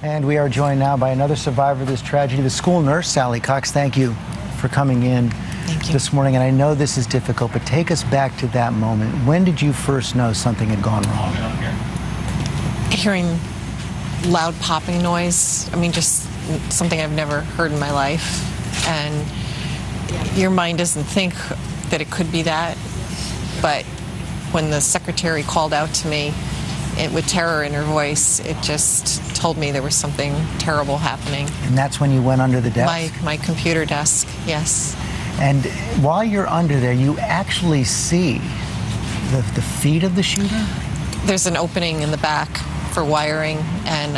And we are joined now by another survivor of this tragedy, the school nurse, Sally Cox. Thank you for coming in this morning. And I know this is difficult, but take us back to that moment. When did you first know something had gone wrong? Hearing loud popping noise. I mean, just something I've never heard in my life. And your mind doesn't think that it could be that. But when the secretary called out to me, with terror in her voice, it just told me there was something terrible happening. And that's when you went under the desk? My computer desk, yes. And while you're under there, you actually see the feet of the shooter? There's an opening in the back for wiring, and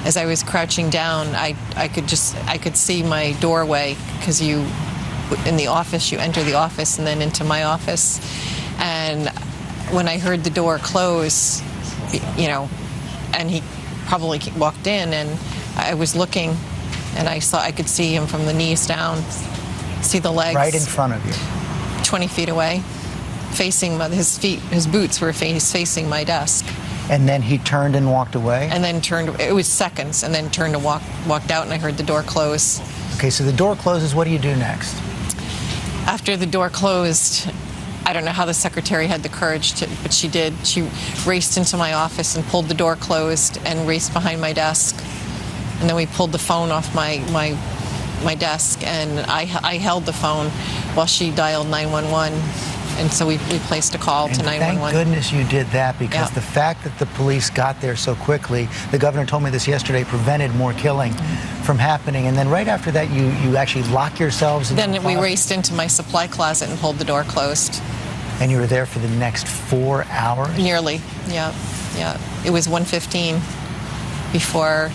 as I was crouching down, I could see my doorway, because in the office, you enter the office and then into my office. And when I heard the door close, and he probably walked in, and I was looking, and I could see him from the knees down, see the legs. Right in front of you? 20 feet away, facing his boots were facing my desk. And then he turned and walked away? And then it was seconds, and then turned and walked out, and I heard the door close. Okay, so the door closes, what do you do next? After the door closed, I don't know how the secretary had the courage but she did. She raced into my office and pulled the door closed and raced behind my desk. And then we pulled the phone off my desk, and I held the phone while she dialed 911. And so we placed a call to 911. Thank goodness you did that, because the fact that the police got there so quickly, the governor told me this yesterday, prevented more killing from happening. And then right after that, you actually lock yourselves in the closet? Then we raced into my supply closet and pulled the door closed. And you were there for the next 4 hours? Nearly, yeah. It was 1:15 before,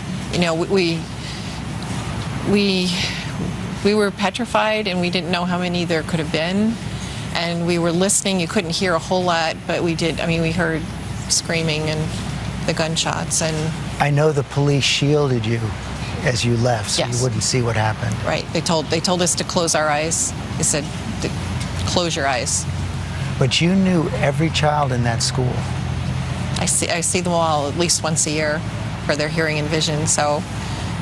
we were petrified, and we didn't know how many there could have been. And we were listening. You couldn't hear a whole lot, but we did. I mean, we heard screaming and the gunshots. And I know the police shielded you as you left, so you wouldn't see what happened. Right. They told us to close our eyes. They said, close your eyes. But you knew every child in that school. I see them all at least once a year for their hearing and vision. So,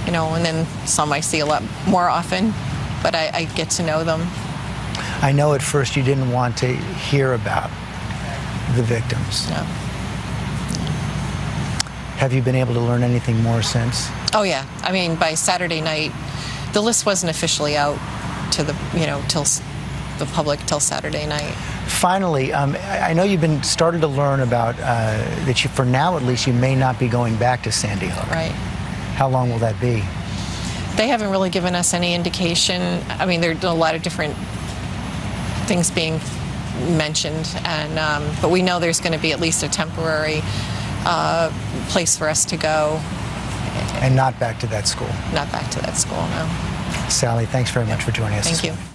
and then some I see a lot more often, but I get to know them. I know at first you didn't want to hear about the victims. No. Have you been able to learn anything more since? Oh yeah. I mean, by Saturday night, the list wasn't officially out to till the public till Saturday night. Finally, I know you've started to learn about that for now at least, you may not be going back to Sandy Hook. Right. How long will that be? They haven't really given us any indication. I mean, there are a lot of different things being mentioned, but we know there's going to be at least a temporary place for us to go. And not back to that school? Not back to that school, no. Sally, thanks very much for joining us. Thank you.